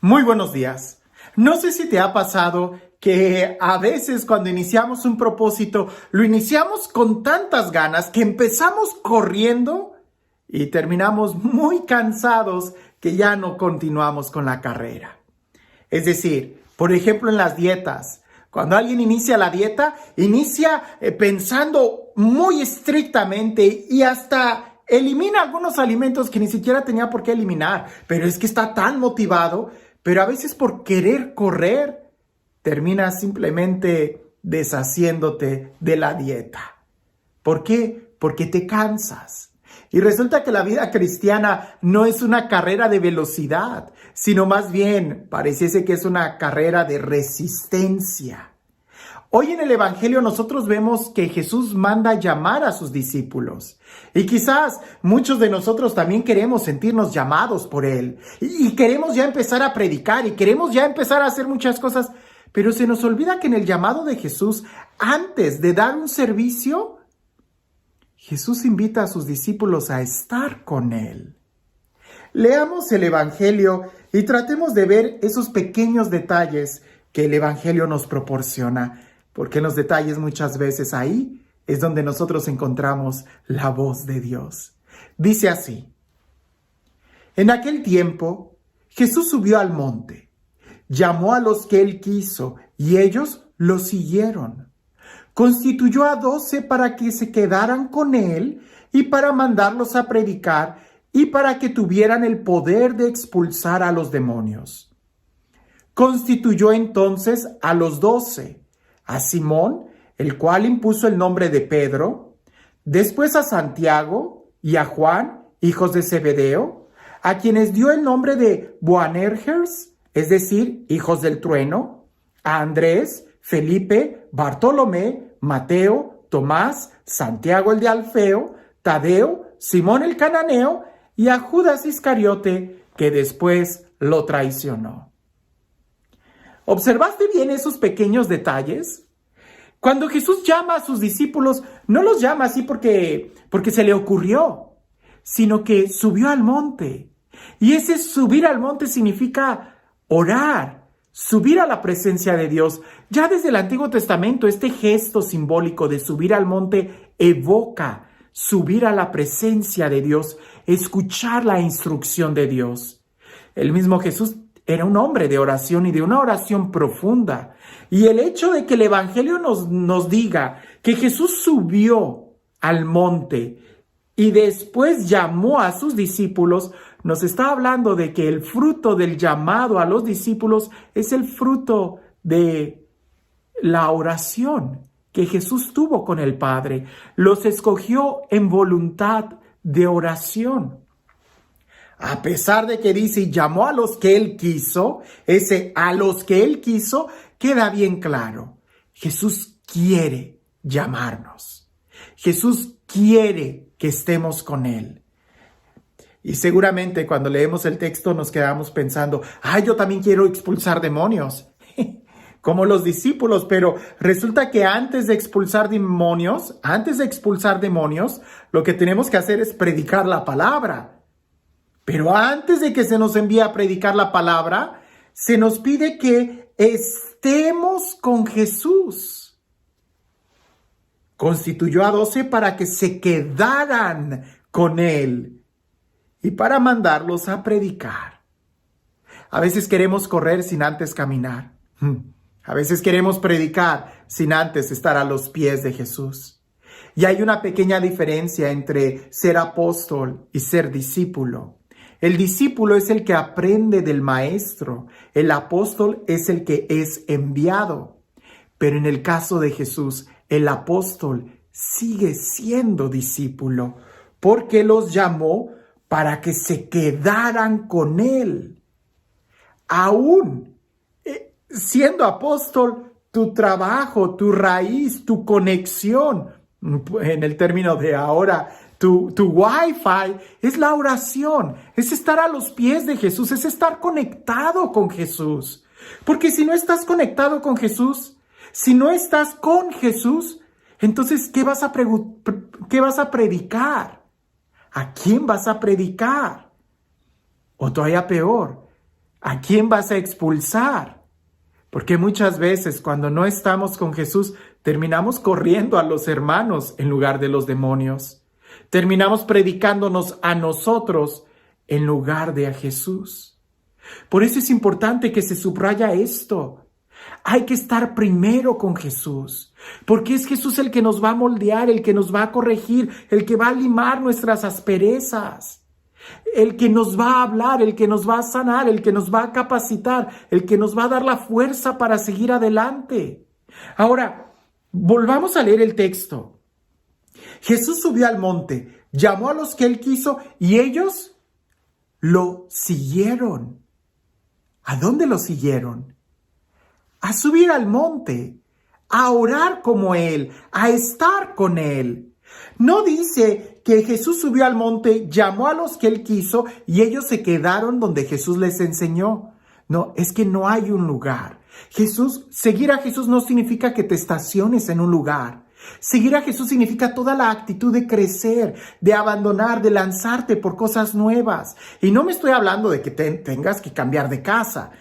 Muy buenos días. No sé si te ha pasado que a veces cuando iniciamos un propósito, lo iniciamos con tantas ganas que empezamos corriendo y terminamos muy cansados que ya no continuamos con la carrera. Es decir, por ejemplo en las dietas. Cuando alguien inicia la dieta, inicia pensando muy estrictamente y hasta elimina algunos alimentos que ni siquiera tenía por qué eliminar. Pero es que está tan motivado, pero a veces por querer correr, terminas simplemente deshaciéndote de la dieta. ¿Por qué? Porque te cansas. Y resulta que la vida cristiana no es una carrera de velocidad, sino más bien pareciese que es una carrera de resistencia. Hoy en el Evangelio nosotros vemos que Jesús manda llamar a sus discípulos. Y quizás muchos de nosotros también queremos sentirnos llamados por Él. Y queremos ya empezar a predicar y queremos ya empezar a hacer muchas cosas. Pero se nos olvida que en el llamado de Jesús, antes de dar un servicio, Jesús invita a sus discípulos a estar con Él. Leamos el Evangelio y tratemos de ver esos pequeños detalles que el Evangelio nos proporciona, porque en los detalles muchas veces ahí es donde nosotros encontramos la voz de Dios. Dice así: en aquel tiempo, Jesús subió al monte, llamó a los que Él quiso y ellos lo siguieron. Constituyó a 12 para que se quedaran con Él y para mandarlos a predicar y para que tuvieran el poder de expulsar a los demonios. Constituyó entonces a los 12, a Simón, el cual impuso el nombre de Pedro, después a Santiago y a Juan, hijos de Zebedeo, a quienes dio el nombre de Boanerges, es decir, hijos del trueno, a Andrés, Felipe, Bartolomé, Mateo, Tomás, Santiago el de Alfeo, Tadeo, Simón el cananeo y a Judas Iscariote, que después lo traicionó. ¿Observaste bien esos pequeños detalles? Cuando Jesús llama a sus discípulos, no los llama así porque se le ocurrió, sino que subió al monte. Y ese subir al monte significa orar, subir a la presencia de Dios. Ya desde el Antiguo Testamento, este gesto simbólico de subir al monte evoca subir a la presencia de Dios, escuchar la instrucción de Dios. El mismo Jesús era un hombre de oración y de una oración profunda. Y el hecho de que el Evangelio nos diga que Jesús subió al monte y después llamó a sus discípulos, nos está hablando de que el fruto del llamado a los discípulos es el fruto de la oración que Jesús tuvo con el Padre. Los escogió en voluntad de oración. A pesar de que dice y llamó a los que Él quiso, ese a los que Él quiso queda bien claro. Jesús quiere llamarnos. Jesús quiere que estemos con Él. Y seguramente cuando leemos el texto nos quedamos pensando, yo también quiero expulsar demonios, como los discípulos, pero resulta que antes de expulsar demonios, lo que tenemos que hacer es predicar la palabra. Pero antes de que se nos envíe a predicar la palabra, se nos pide que estemos con Jesús. Constituyó a 12 para que se quedaran con Él y para mandarlos a predicar. A veces queremos correr sin antes caminar. A veces queremos predicar sin antes estar a los pies de Jesús. Y hay una pequeña diferencia entre ser apóstol y ser discípulo. El discípulo es el que aprende del maestro. El apóstol es el que es enviado. Pero en el caso de Jesús, el apóstol sigue siendo discípulo porque los llamó para que se quedaran con Él. Aún siendo apóstol, tu trabajo, tu raíz, tu conexión, en el término de ahora, tu Wi-Fi, es la oración, es estar a los pies de Jesús, es estar conectado con Jesús. Porque si no estás conectado con Jesús, si no estás con Jesús, entonces, ¿qué vas a predicar? ¿A quién vas a predicar? O todavía peor, ¿A quién vas a expulsar? Porque muchas veces cuando no estamos con Jesús, terminamos corriendo a los hermanos en lugar de los demonios. Terminamos predicándonos a nosotros en lugar de a Jesús. Por eso es importante que se subraya esto. Hay que estar primero con Jesús, porque es Jesús el que nos va a moldear, el que nos va a corregir, el que va a limar nuestras asperezas, el que nos va a hablar, el que nos va a sanar, el que nos va a capacitar, el que nos va a dar la fuerza para seguir adelante. Ahora, volvamos a leer el texto. Jesús subió al monte, llamó a los que él quiso y ellos lo siguieron. ¿A dónde lo siguieron? A subir al monte, a orar como él, a estar con él. No dice que Jesús subió al monte, llamó a los que él quiso y ellos se quedaron donde Jesús les enseñó. No, es que no hay un lugar. Seguir a Jesús no significa que te estaciones en un lugar. Seguir a Jesús significa toda la actitud de crecer, de abandonar, de lanzarte por cosas nuevas. Y no me estoy hablando de que tengas que cambiar de casa.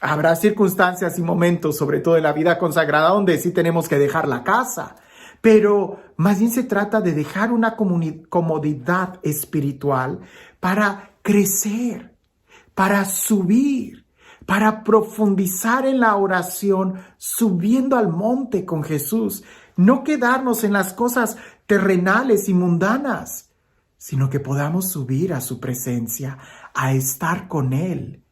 Habrá circunstancias y momentos, sobre todo en la vida consagrada, donde sí tenemos que dejar la casa. Pero más bien se trata de dejar una comodidad espiritual para crecer, para subir, para profundizar en la oración, subiendo al monte con Jesús. No quedarnos en las cosas terrenales y mundanas, sino que podamos subir a su presencia, a estar con Él.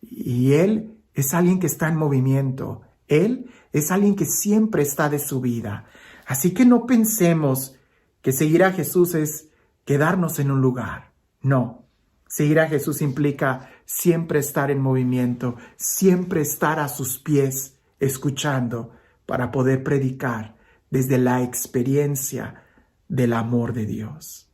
Y Él es alguien que está en movimiento. Él es alguien que siempre está de su vida. Así que no pensemos que seguir a Jesús es quedarnos en un lugar. No, seguir a Jesús implica siempre estar en movimiento, siempre estar a sus pies, escuchando, para poder predicar desde la experiencia del amor de Dios.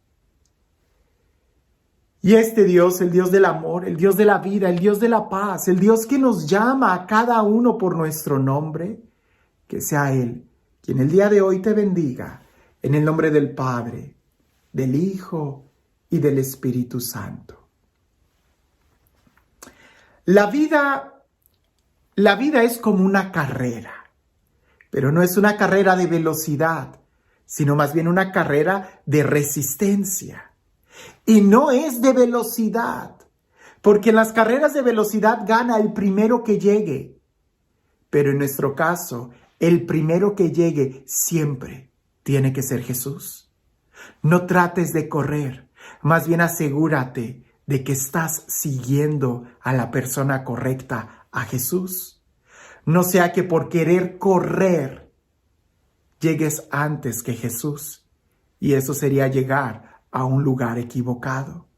Y este Dios, el Dios del amor, el Dios de la vida, el Dios de la paz, el Dios que nos llama a cada uno por nuestro nombre, que sea Él quien el día de hoy te bendiga, en el nombre del Padre, del Hijo y del Espíritu Santo. La vida es como una carrera, pero no es una carrera de velocidad, sino más bien una carrera de resistencia. Y no es de velocidad, porque en las carreras de velocidad gana el primero que llegue. Pero en nuestro caso, el primero que llegue siempre tiene que ser Jesús. No trates de correr, más bien asegúrate de que estás siguiendo a la persona correcta, a Jesús. No sea que por querer correr llegues antes que Jesús, y eso sería llegar a un lugar equivocado.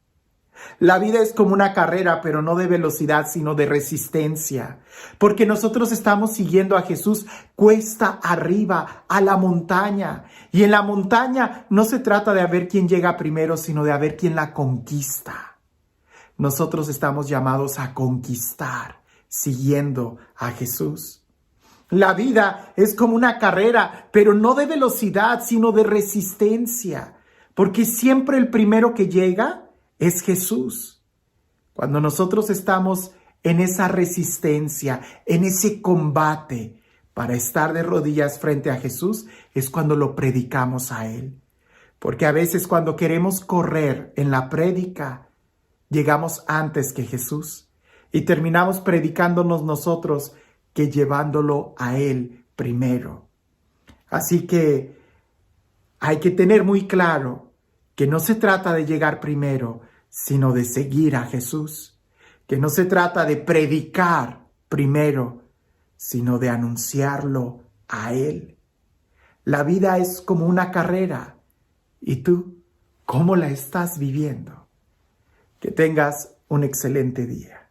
La vida es como una carrera, pero no de velocidad, sino de resistencia, porque nosotros estamos siguiendo a Jesús cuesta arriba, a la montaña, y en la montaña no se trata de a ver quién llega primero, sino de a ver quién la conquista. Nosotros estamos llamados a conquistar, siguiendo a Jesús. La vida es como una carrera, pero no de velocidad, sino de resistencia, porque siempre el primero que llega es Jesús. Cuando nosotros estamos en esa resistencia, en ese combate para estar de rodillas frente a Jesús, es cuando lo predicamos a Él. Porque a veces cuando queremos correr en la prédica, llegamos antes que Jesús y terminamos predicándonos nosotros que llevándolo a Él primero. Así que hay que tener muy claro que no se trata de llegar primero, sino de seguir a Jesús. Que no se trata de predicar primero, sino de anunciarlo a Él. La vida es como una carrera. ¿Y tú cómo la estás viviendo? Que tengas un excelente día.